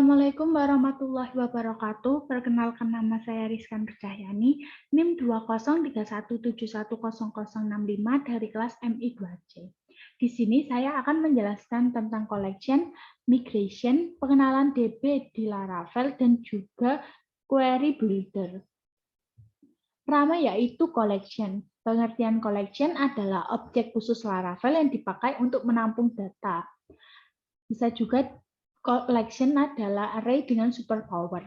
Assalamualaikum warahmatullahi wabarakatuh. Perkenalkan, nama saya Rizkan Bercahyani, NIM 20317100065 dari kelas MI 2C. Di sini saya akan menjelaskan tentang collection, migration, pengenalan DB di Laravel, dan juga query builder. Pertama yaitu collection. Pengertian collection adalah objek khusus Laravel yang dipakai untuk menampung data. Bisa juga collection adalah array dengan superpower.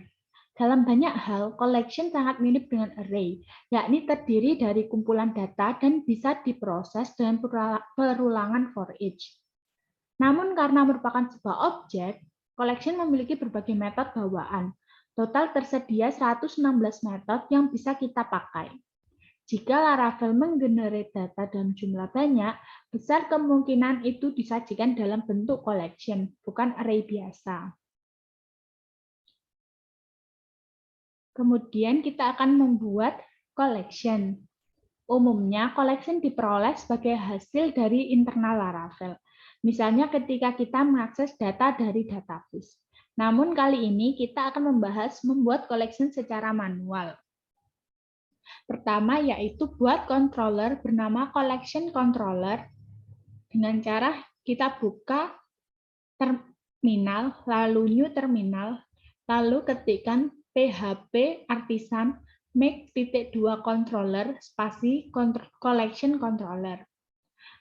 Dalam banyak hal, collection sangat mirip dengan array, yakni terdiri dari kumpulan data dan bisa diproses dengan perulangan for each. Namun karena merupakan sebuah objek, collection memiliki berbagai metode bawaan. Total tersedia 116 metode yang bisa kita pakai. Jika Laravel menggenerate data dalam jumlah banyak, besar kemungkinan itu disajikan dalam bentuk collection, bukan array biasa. Kemudian kita akan membuat collection. Umumnya, collection diperoleh sebagai hasil dari internal Laravel. Misalnya ketika kita mengakses data dari database. Namun kali ini kita akan membahas membuat collection secara manual. Pertama yaitu buat controller bernama collection controller dengan cara kita buka terminal, lalu new terminal, lalu ketikkan php artisan make.2 controller spasi collection controller.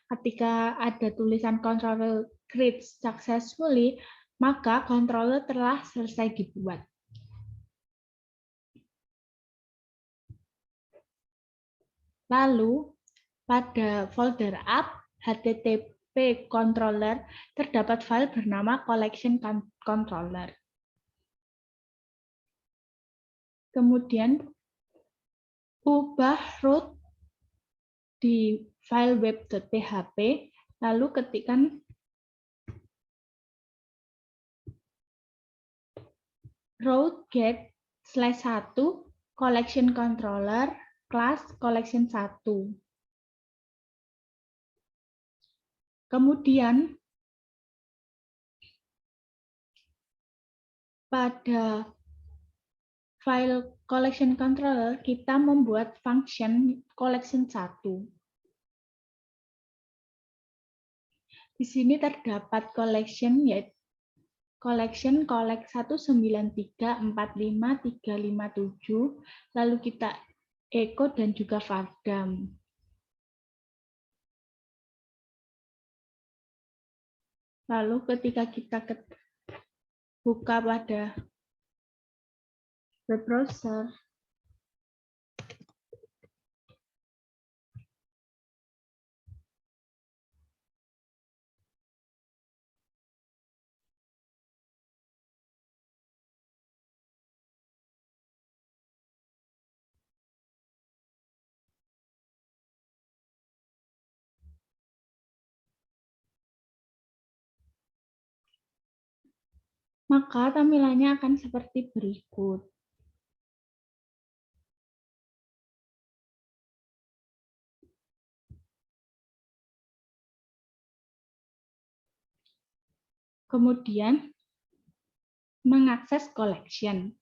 Ketika ada tulisan controller create successfully, maka controller telah selesai dibuat. Lalu, pada folder app HTTP controller terdapat file bernama collection controller. Kemudian, ubah root di file web.php, lalu ketikkan root get /1 collection controller kelas collection 1. Kemudian pada file collection controller kita membuat function collection 1. Di sini terdapat collection yaitu collection collect 1934537, lalu kita echo dan juga vardam. Lalu ketika kita buka pada web browser, maka tampilannya akan seperti berikut. Kemudian, mengakses collection.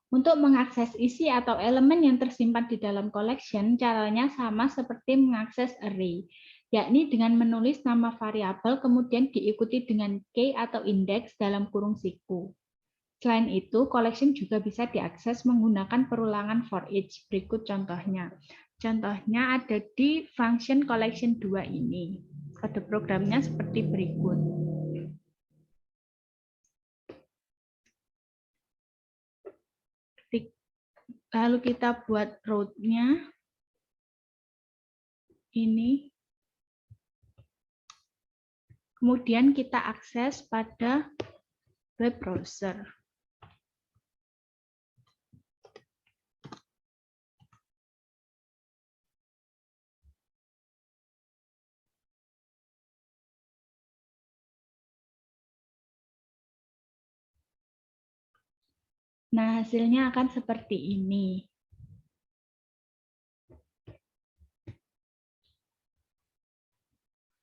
Untuk mengakses isi atau elemen yang tersimpan di dalam collection, caranya sama seperti mengakses array, yakni dengan menulis nama variabel kemudian diikuti dengan key atau indeks dalam kurung siku. Selain itu, collection juga bisa diakses menggunakan perulangan for each. Berikut contohnya. Contohnya ada di function collection 2 ini. Kode programnya seperti berikut. Lalu kita buat root-nya. Ini. Kemudian kita akses pada web browser. Nah, hasilnya akan seperti ini.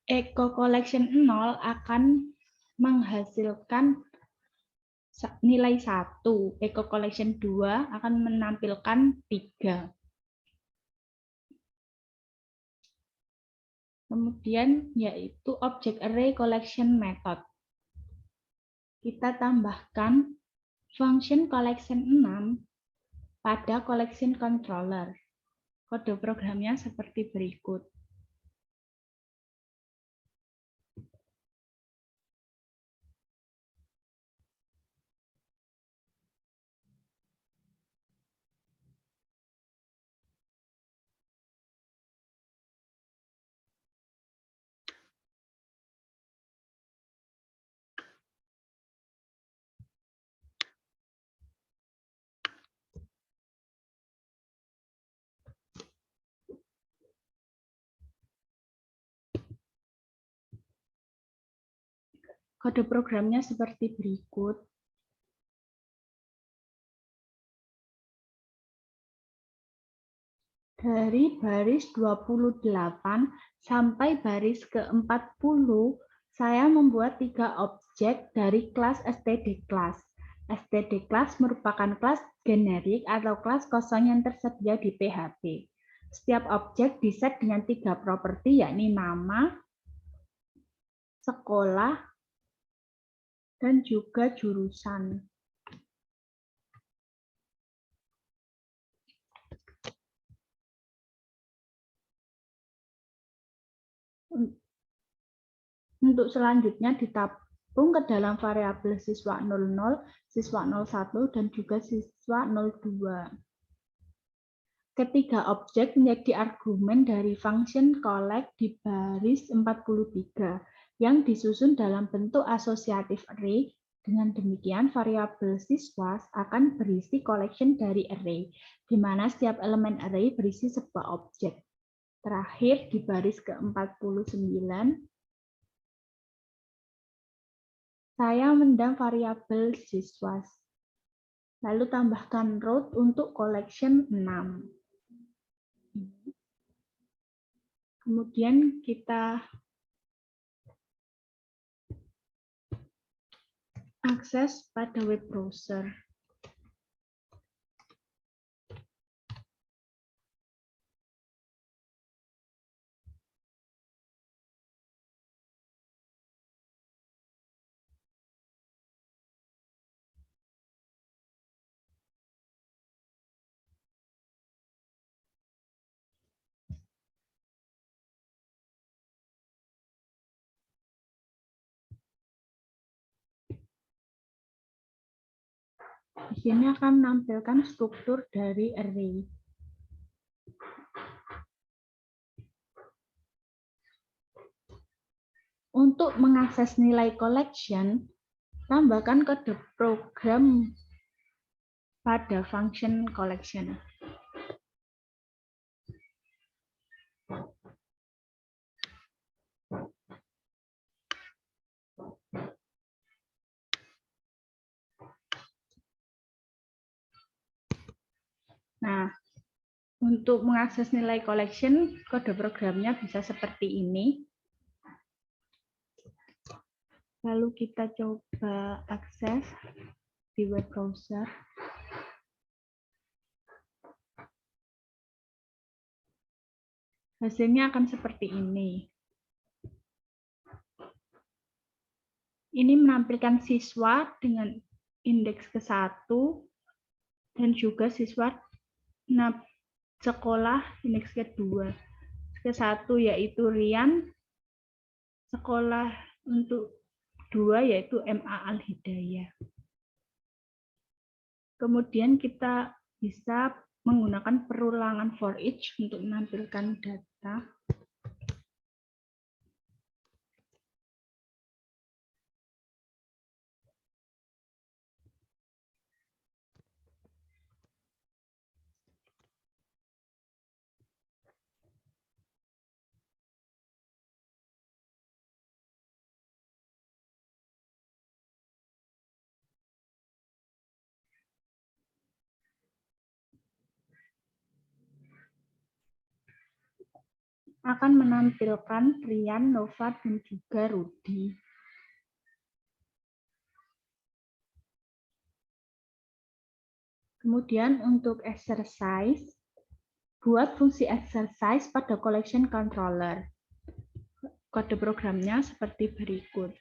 Echo collection 0 akan menghasilkan nilai 1, Eco Collection 2 akan menampilkan 3. Kemudian yaitu Object Array Collection Method. Kita tambahkan function collection 6 pada collection controller. Kode programnya seperti berikut. Kode programnya seperti berikut. Dari baris 28 sampai baris ke-40, saya membuat 3 objek dari kelas std class. Std class merupakan kelas generik atau kelas kosong yang tersedia di PHP. Setiap objek diset dengan 3 properti, yakni nama, sekolah, dan juga jurusan. Untuk selanjutnya ditabung ke dalam variabel siswa 00, siswa 01, dan juga siswa 02. Ketiga objek menjadi argumen dari function collect di baris 43 yang disusun dalam bentuk asosiatif array. Dengan demikian, variabel siswa akan berisi collection dari array, di mana setiap elemen array berisi sebuah objek. Terakhir, di baris ke-49, saya mendam variabel siswa. Lalu tambahkan root untuk collection 6. Kemudian kita akses pada web browser. Di sini akan menampilkan struktur dari array. Untuk mengakses nilai collection, tambahkan kode program pada function collection. Nah, untuk mengakses nilai collection, kode programnya bisa seperti ini. Lalu kita coba akses di web browser. Hasilnya akan seperti ini. Ini menampilkan siswa dengan indeks ke-1 dan juga siswa sekolah indeks ke-2. Ke-1 yaitu Rian, sekolah untuk 2 yaitu MA Al-Hidayah. Kemudian kita bisa menggunakan perulangan for each untuk menampilkan data. Akan menampilkan Rian, Nova, dan juga Rudi. Kemudian untuk exercise, buat fungsi exercise pada collection controller. Kode programnya seperti berikut.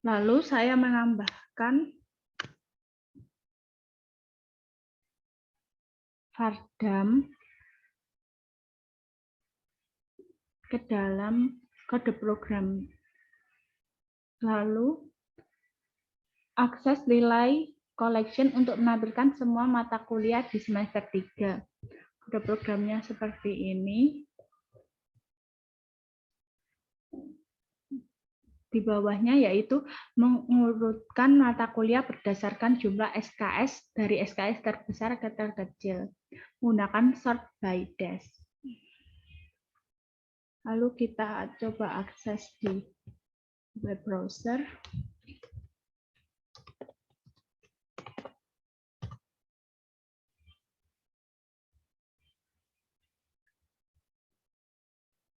Lalu saya menambahkan vardam ke dalam kode program. Lalu akses nilai collection untuk menampilkan semua mata kuliah di semester 3. Kode programnya seperti ini. Di bawahnya yaitu mengurutkan mata kuliah berdasarkan jumlah SKS dari SKS terbesar ke terkecil menggunakan sort by dash. Lalu kita coba akses di web browser.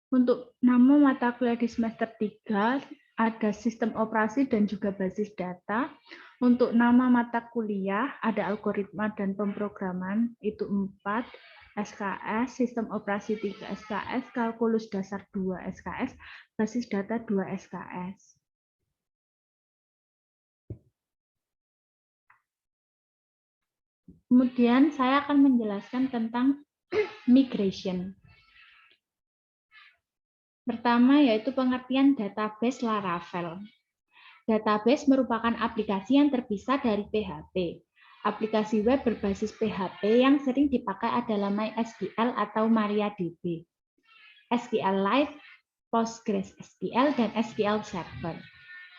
Untuk nama mata kuliah di semester 3 ada sistem operasi dan juga basis data. Untuk nama mata kuliah ada algoritma dan pemrograman, itu 4 SKS, sistem operasi 3 SKS, kalkulus dasar 2 SKS, basis data 2 SKS. Kemudian saya akan menjelaskan tentang migration. Pertama yaitu pengertian database Laravel. Database merupakan aplikasi yang terpisah dari PHP. Aplikasi web berbasis PHP yang sering dipakai adalah MySQL atau MariaDB, SQLite, PostgreSQL, dan SQL Server.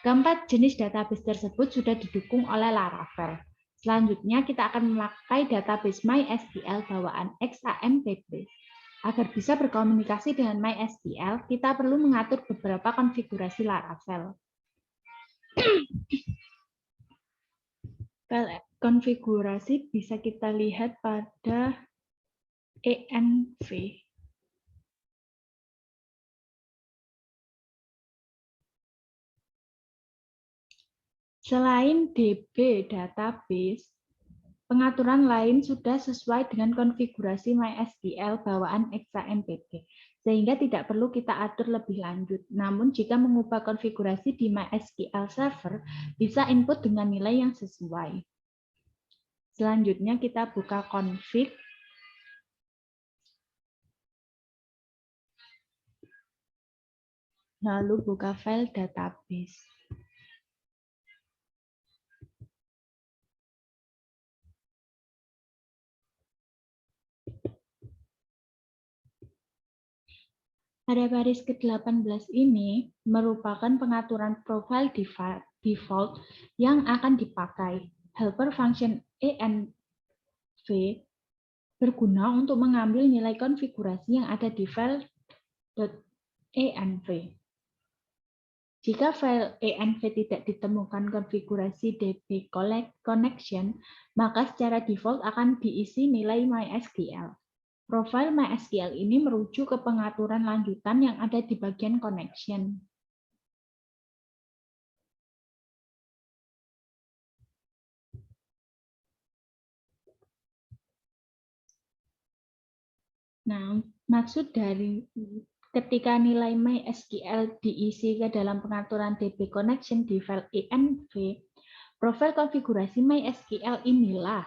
Keempat jenis database tersebut sudah didukung oleh Laravel. Selanjutnya kita akan memakai database MySQL bawaan XAMPP. Agar bisa berkomunikasi dengan MySQL, kita perlu mengatur beberapa konfigurasi Laravel. Konfigurasi bisa kita lihat pada env. Selain DB database, pengaturan lain sudah sesuai dengan konfigurasi MySQL bawaan XAMPP, sehingga tidak perlu kita atur lebih lanjut. Namun jika mengubah konfigurasi di MySQL Server, bisa input dengan nilai yang sesuai. Selanjutnya kita buka config. Lalu buka file database. Pada baris ke-18 ini merupakan pengaturan profile default yang akan dipakai. Helper function env berguna untuk mengambil nilai konfigurasi yang ada di file .env. Jika file env tidak ditemukan konfigurasi DB connection, maka secara default akan diisi nilai MySQL. Profil MySQL ini merujuk ke pengaturan lanjutan yang ada di bagian connection. Nah, maksud dari ketika nilai MySQL diisi ke dalam pengaturan DB connection di file env, profil konfigurasi MySQL inilah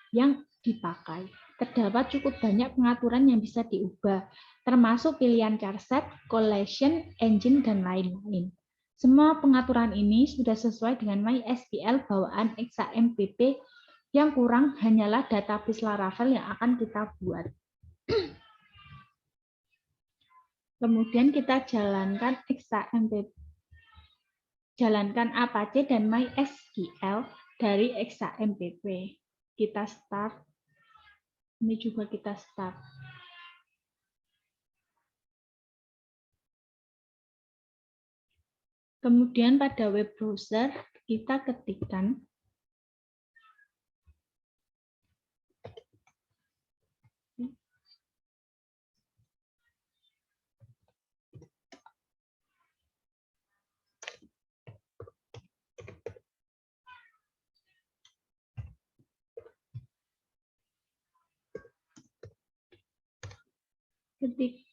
yang dipakai. Terdapat cukup banyak pengaturan yang bisa diubah, termasuk pilihan charset, collection, engine, dan lain-lain. Semua pengaturan ini sudah sesuai dengan MySQL bawaan XAMPP, yang kurang hanyalah database Laravel yang akan kita buat. Kemudian kita jalankan XAMPP, jalankan Apache dan MySQL dari XAMPP. Kita start. Ini juga kita start. Kemudian pada web browser kita ketikkan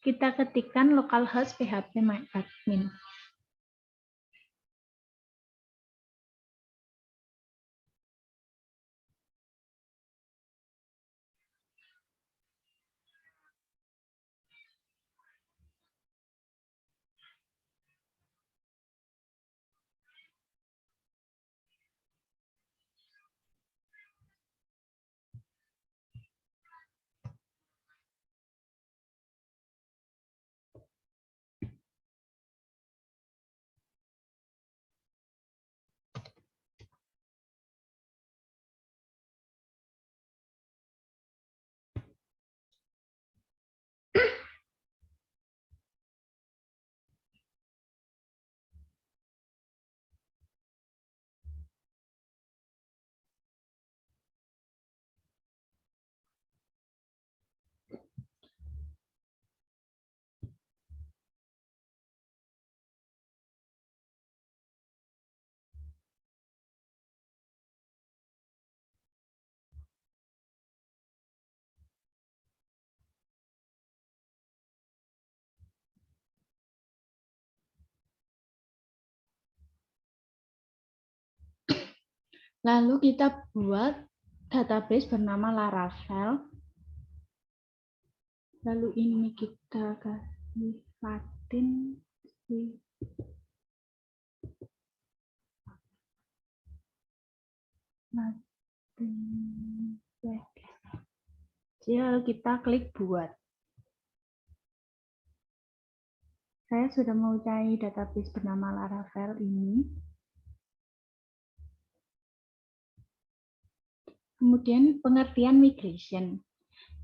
Kita ketikkan localhost php myadmin. Lalu kita buat database bernama Laravel. Lalu ini kita kasih Latin. Lalu kita klik buat. Saya sudah mau cari database bernama Laravel ini. Kemudian pengertian migration.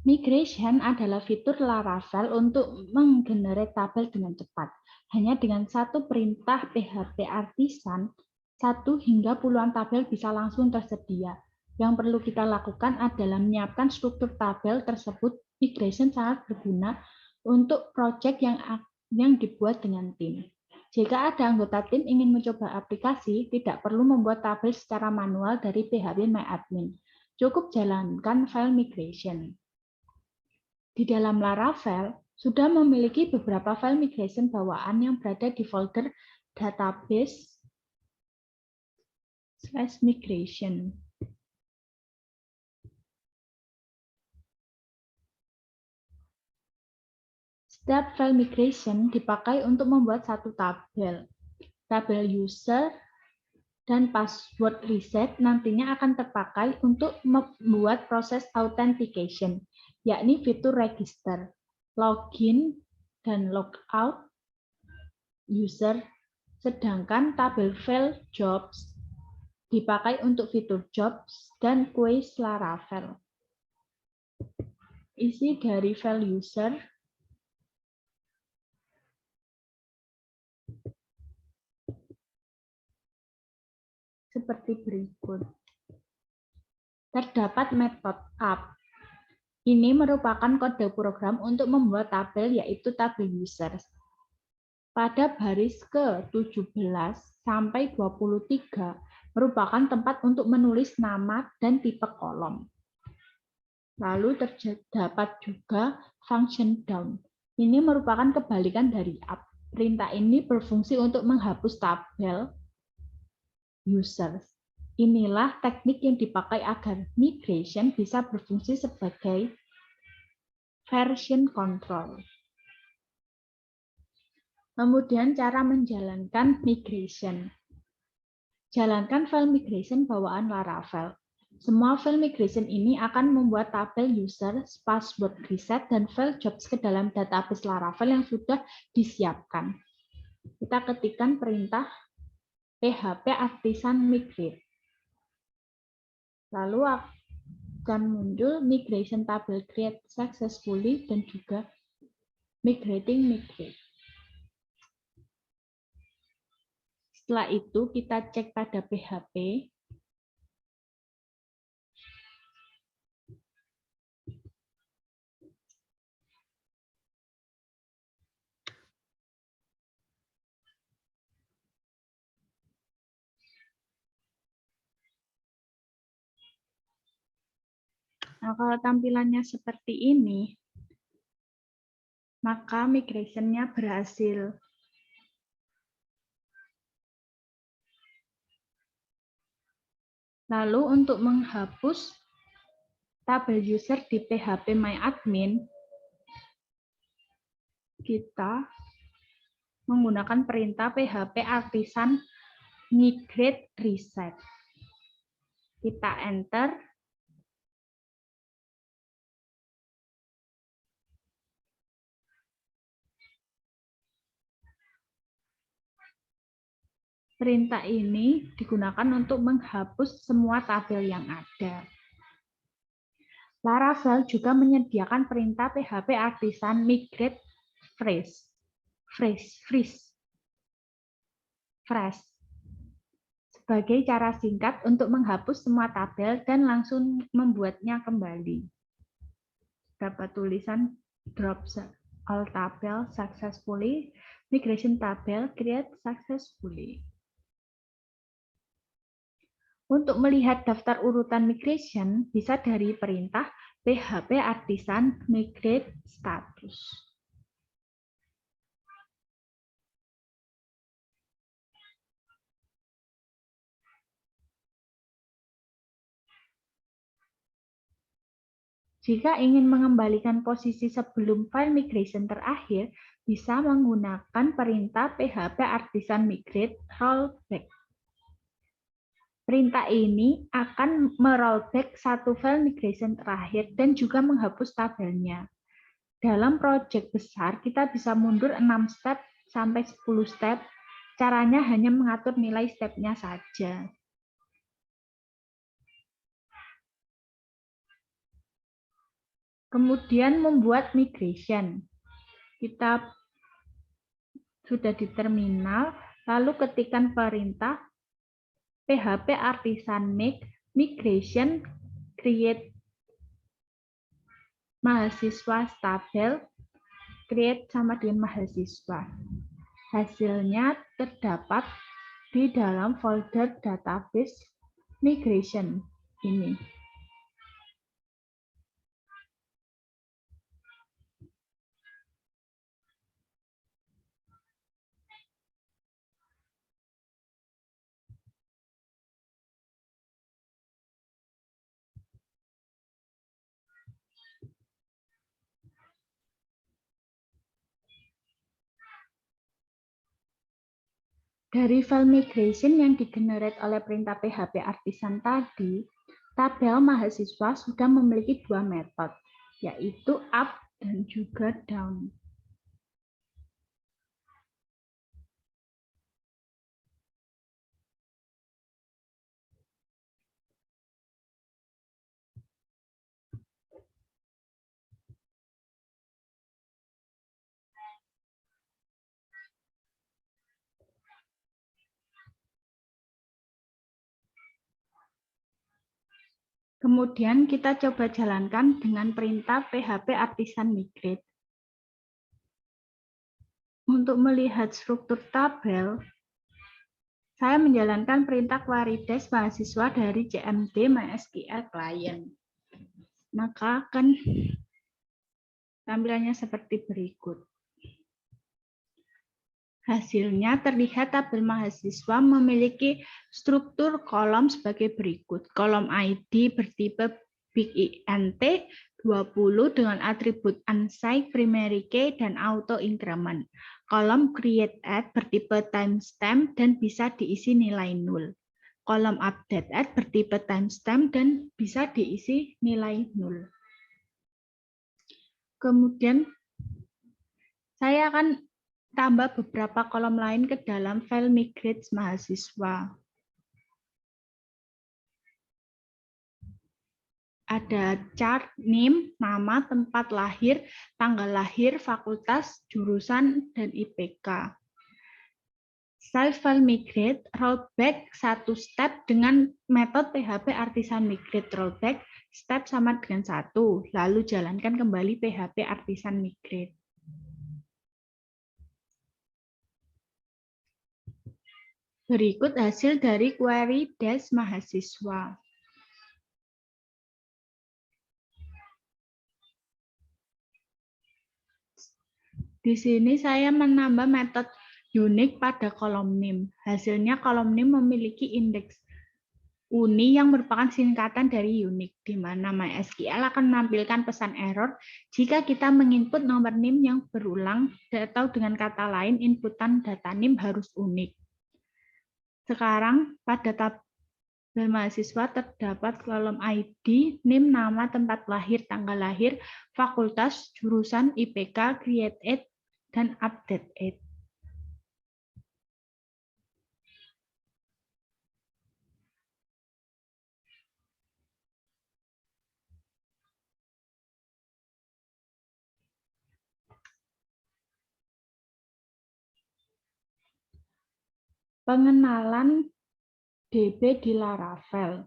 Migration adalah fitur Laravel untuk menggenerate tabel dengan cepat. Hanya dengan satu perintah PHP Artisan, 1 hingga puluhan tabel bisa langsung tersedia. Yang perlu kita lakukan adalah menyiapkan struktur tabel tersebut. Migration sangat berguna untuk proyek yang dibuat dengan tim. Jika ada anggota tim ingin mencoba aplikasi, tidak perlu membuat tabel secara manual dari PHP MyAdmin. Cukup jalankan file migration. Di dalam Laravel, sudah memiliki beberapa file migration bawaan yang berada di folder database/migration. Setiap file migration dipakai untuk membuat satu tabel. Tabel user dan password reset nantinya akan terpakai untuk membuat proses authentication, yakni fitur register, login, dan logout user, sedangkan tabel file jobs dipakai untuk fitur jobs dan queue Laravel. Isi dari file user seperti berikut. Terdapat metode app. Ini merupakan kode program untuk membuat tabel, yaitu tabel users. Pada baris ke-17 sampai 23 merupakan tempat untuk menulis nama dan tipe kolom. Lalu terdapat juga function down. Ini merupakan kebalikan dari up. Perintah ini berfungsi untuk menghapus tabel users. Inilah teknik yang dipakai agar migration bisa berfungsi sebagai version control. Kemudian cara menjalankan migration. Jalankan file migration bawaan Laravel. Semua file migration ini akan membuat tabel user, password reset, dan file jobs ke dalam database Laravel yang sudah disiapkan. Kita ketikkan perintah PHP Artisan Migrate. Lalu akan muncul migration table create successfully dan juga migrating migrate. Setelah itu kita cek pada PHP. Nah, kalau tampilannya seperti ini, maka migration-nya berhasil. Lalu untuk menghapus tabel user di phpMyAdmin, kita menggunakan perintah php artisan migrate reset. Kita enter. Perintah ini digunakan untuk menghapus semua tabel yang ada. Laravel juga menyediakan perintah PHP artisan migrate fresh sebagai cara singkat untuk menghapus semua tabel dan langsung membuatnya kembali. Dapat tulisan drop all tabel successfully, migration tabel create successfully. Untuk melihat daftar urutan migration, bisa dari perintah php artisan migrate status. Jika ingin mengembalikan posisi sebelum file migration terakhir, bisa menggunakan perintah php artisan migrate rollback. Perintah ini akan merollback satu file migration terakhir dan juga menghapus tabelnya. Dalam proyek besar, kita bisa mundur 6 step sampai 10 step. Caranya hanya mengatur nilai stepnya saja. Kemudian membuat migration. Kita sudah di terminal, lalu ketikkan perintah php artisan migration create mahasiswa tabel, create sama dengan mahasiswa. Hasilnya terdapat di dalam folder database migration ini. Dari file migration yang digenerate oleh perintah PHP artisan tadi, tabel mahasiswa sudah memiliki dua metode, yaitu up dan juga down. Kemudian kita coba jalankan dengan perintah PHP artisan migrate. Untuk melihat struktur tabel, saya menjalankan perintah query dash mahasiswa dari CMD MySQL client. Maka akan tampilannya seperti berikut. Hasilnya terlihat tabel mahasiswa memiliki struktur kolom sebagai berikut. Kolom ID bertipe Big INT 20 dengan atribut unsigned, primary key, dan auto increment. Kolom create add bertipe timestamp dan bisa diisi nilai 0. Kolom update add bertipe timestamp dan bisa diisi nilai 0. Kemudian saya akan tambah beberapa kolom lain ke dalam file migrate mahasiswa. Ada chart, name, nama, tempat lahir, tanggal lahir, fakultas, jurusan, dan IPK. Style file migrate, rollback satu step dengan metode PHP artisan migrate rollback, step sama dengan 1. Lalu jalankan kembali PHP artisan migrate. Berikut hasil dari query dash mahasiswa. Di sini saya menambah metode unik pada kolom NIM. Hasilnya kolom NIM memiliki indeks UNI yang merupakan singkatan dari unik, di mana MySQL akan menampilkan pesan error jika kita menginput nomor NIM yang berulang atau dengan kata lain inputan data NIM harus unik. Sekarang pada tabel mahasiswa terdapat kolom ID, NIM, nama, tempat lahir, tanggal lahir, fakultas, jurusan, IPK, create age, dan update age. Pengenalan DB di Laravel.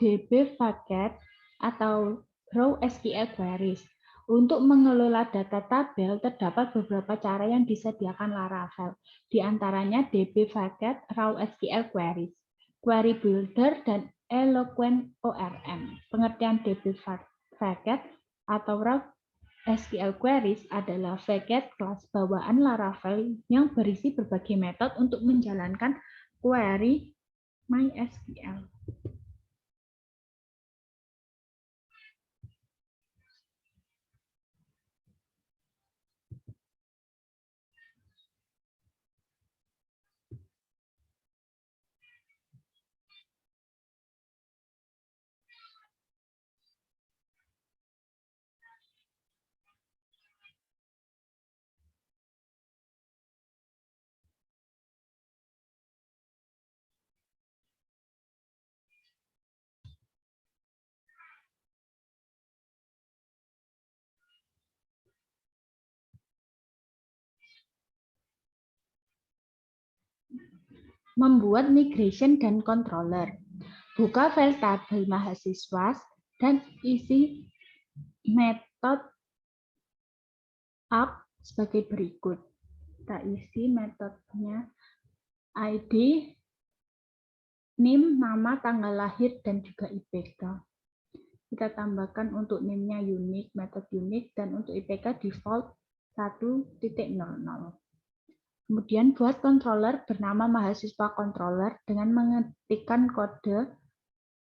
DB Bucket atau Raw SQL Queries. Untuk mengelola data tabel, terdapat beberapa cara yang disediakan Laravel. Di antaranya DB Bucket, Raw SQL Queries, Query Builder, dan Eloquent ORM. Pengertian DB Bucket atau Raw SQL Queries adalah bucket kelas bawaan Laravel yang berisi berbagai metode untuk menjalankan query MySQL. Membuat migration dan controller. Buka file tabel mahasiswa dan isi metode up sebagai berikut. Kita isi metodenya ID, NIM, nama, tanggal lahir, dan juga IPK. Kita tambahkan untuk NIM-nya unik, metode unik, dan untuk IPK default 1.00. Kemudian buat controller bernama mahasiswa controller dengan mengetikkan kode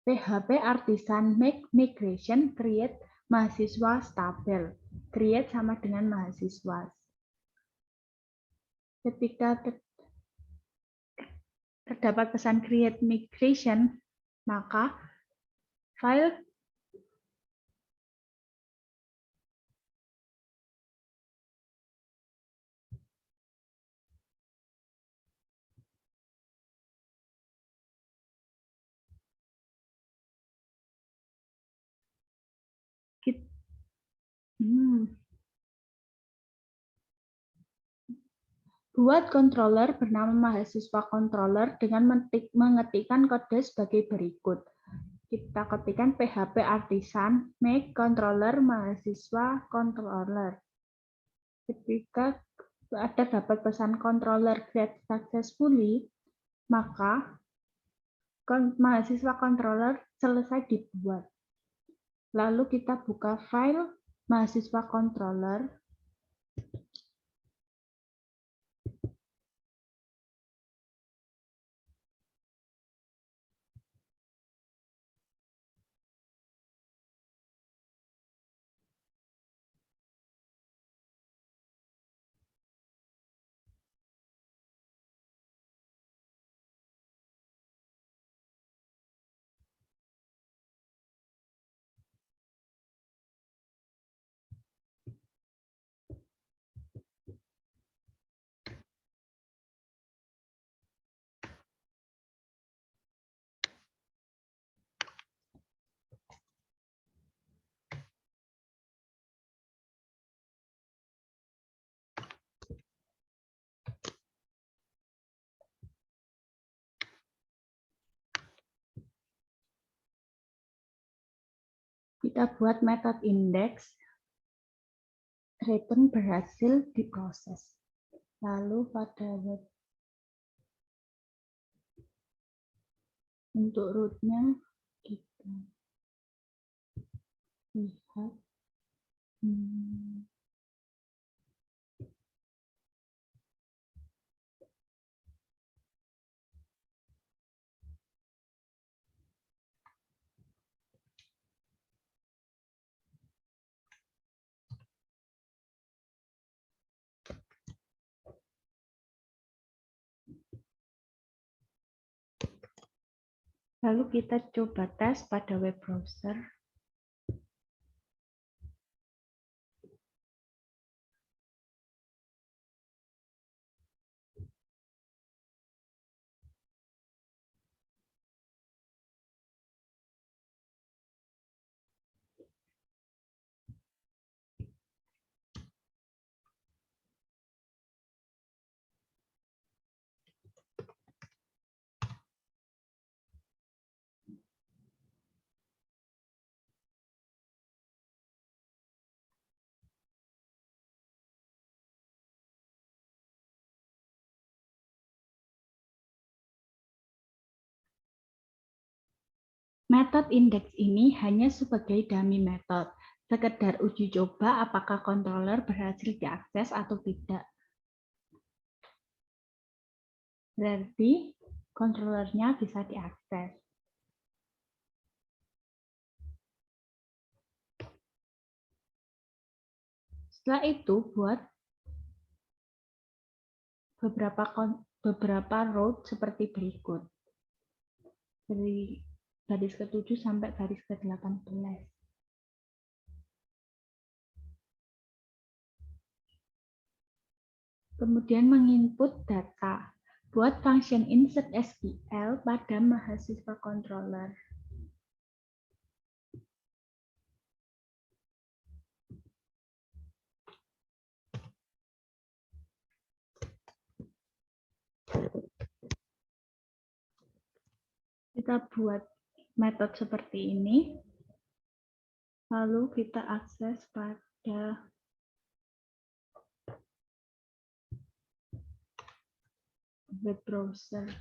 PHP artisan make migration create mahasiswa tabel. Create sama dengan mahasiswa. Ketika terdapat pesan create migration, maka file buat controller bernama mahasiswa controller dengan mengetikkan kode sebagai berikut. Kita ketikkan PHP artisan make controller mahasiswa controller. Ketika ada dapat pesan controller create successfully, maka mahasiswa controller selesai dibuat. Lalu kita buka file mahasiswa controller. Kita buat metode index, return berhasil diproses. Lalu pada web untuk rootnya kita lihat. Lalu kita coba tes pada web browser. Metode indeks ini hanya sebagai dummy method, sekedar uji coba apakah controller berhasil diakses atau tidak. Berarti controllernya bisa diakses. Setelah itu buat beberapa row seperti berikut. Dari garis ke-7 sampai garis ke-18. Kemudian menginput data. Buat function insert SQL pada mahasiswa controller. Kita buat metode seperti ini. Lalu kita akses pada web browser.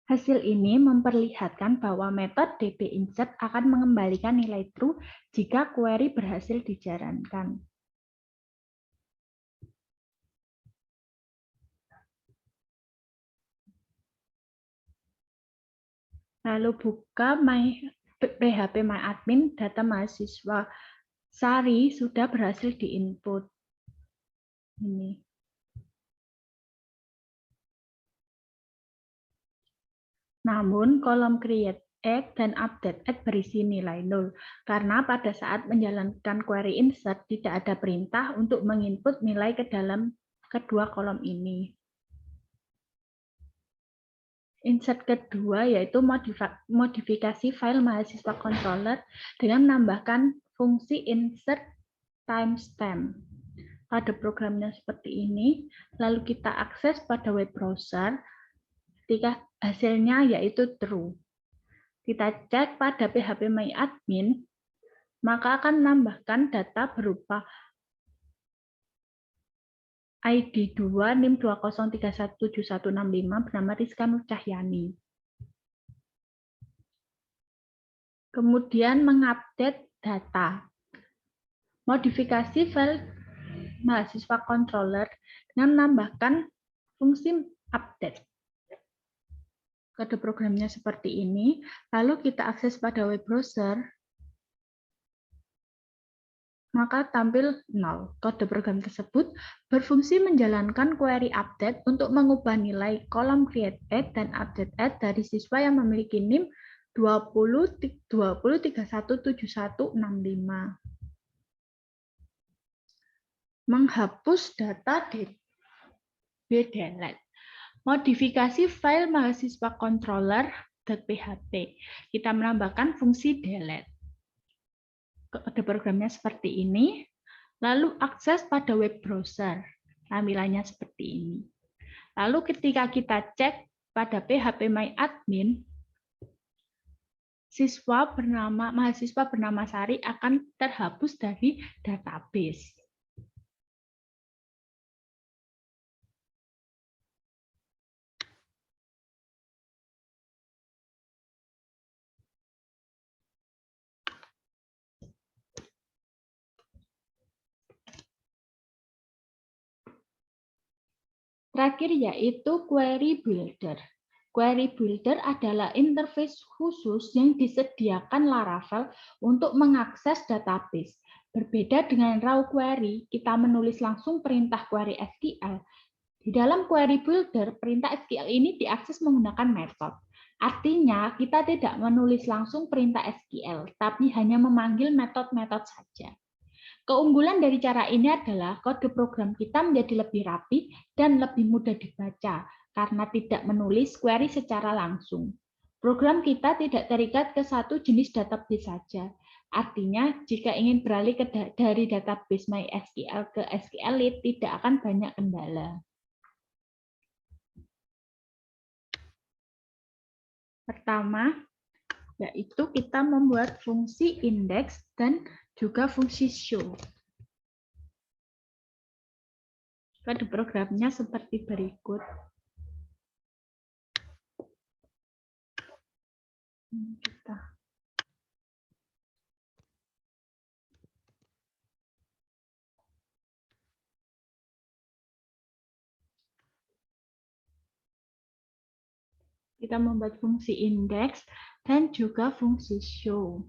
Hasil ini memperlihatkan bahwa metode dbinsert akan mengembalikan nilai true jika query berhasil dijalankan. Lalu buka PHP MyAdmin, data mahasiswa Sari sudah berhasil diinput. Ini. Namun, kolom create add dan update add berisi nilai 0, karena pada saat menjalankan query insert tidak ada perintah untuk menginput nilai ke dalam kedua kolom ini. Insert kedua yaitu modifikasi file mahasiswa controller dengan menambahkan fungsi insert timestamp. Pada programnya seperti ini, lalu kita akses pada web browser, ketika hasilnya yaitu true. Kita cek pada PHP MyAdmin, maka akan menambahkan data berupa ID 2 NIM 2031765 bernama Rizka Nur Cahyani. Kemudian mengupdate data. Modifikasi file mahasiswa controller dengan menambahkan fungsi update. Kode programnya seperti ini, lalu kita akses pada web browser, maka tampil 0. Kode program tersebut berfungsi menjalankan query update untuk mengubah nilai kolom create add dan update add dari siswa yang memiliki NIM 20317165. Menghapus data db-delete. Modifikasi file mahasiswa controller.php. Kita menambahkan fungsi delete. Kode programnya seperti ini. Lalu akses pada web browser. Tampilannya seperti ini. Lalu ketika kita cek pada PHP MyAdmin, mahasiswa bernama Sari akan terhapus dari database. Terakhir yaitu Query Builder. Query Builder adalah interface khusus yang disediakan Laravel untuk mengakses database. Berbeda dengan raw query, kita menulis langsung perintah query SQL. Di dalam Query Builder, perintah SQL ini diakses menggunakan metode. Artinya, kita tidak menulis langsung perintah SQL, tapi hanya memanggil metode-metode saja. Keunggulan dari cara ini adalah kode program kita menjadi lebih rapi dan lebih mudah dibaca karena tidak menulis query secara langsung. Program kita tidak terikat ke satu jenis database saja. Artinya, jika ingin beralih dari database MySQL ke SQLite, tidak akan banyak kendala. Pertama, yaitu kita membuat fungsi index dan juga fungsi show. Kode programnya seperti berikut. Kita membuat fungsi index dan juga fungsi show.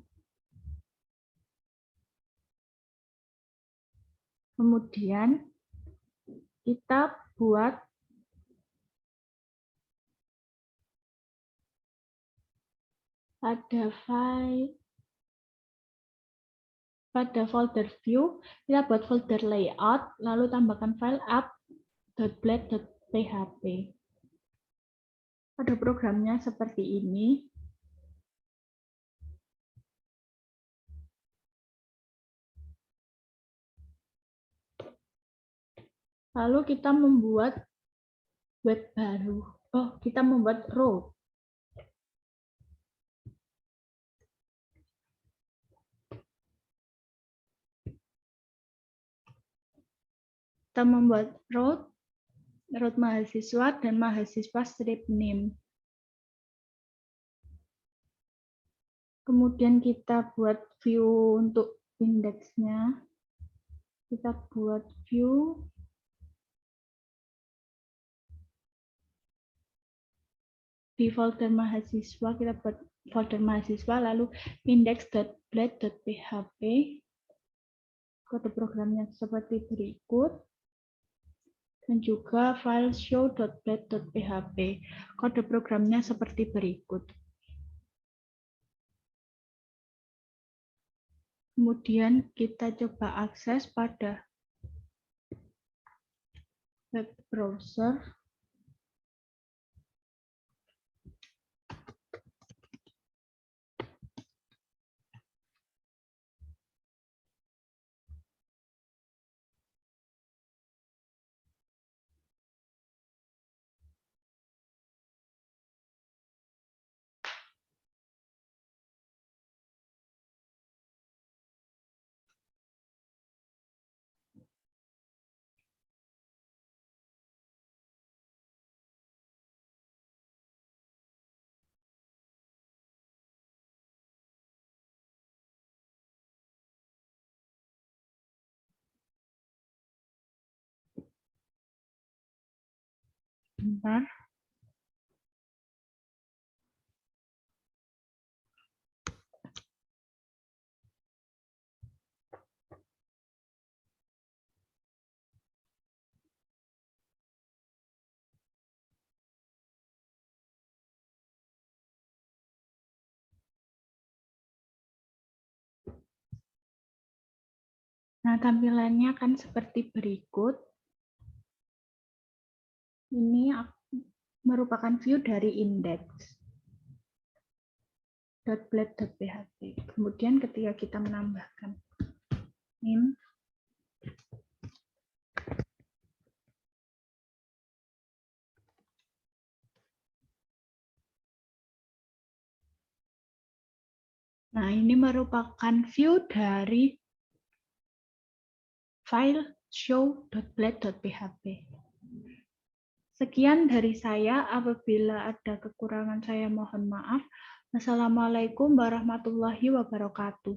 Kemudian kita buat pada folder view, kita buat folder layout, lalu tambahkan file app.blade.php. Pada programnya seperti ini. Lalu kita membuat web baru. Kita membuat row. Kita membuat row mahasiswa dan mahasiswa strip name. Kemudian kita buat view untuk indeksnya. Kita buat view di folder mahasiswa, kita buat folder mahasiswa, lalu index.blade.php. Kode programnya seperti berikut. Dan juga file show.blade.php. Kode programnya seperti berikut. Kemudian kita coba akses pada web browser. Bentar. Nah, tampilannya akan seperti berikut. Ini merupakan view dari index.blade.php. Kemudian ketika kita menambahkan name, Nah, ini merupakan view dari file show.blade.php. Sekian dari saya, apabila ada kekurangan saya mohon maaf. Wassalamualaikum warahmatullahi wabarakatuh.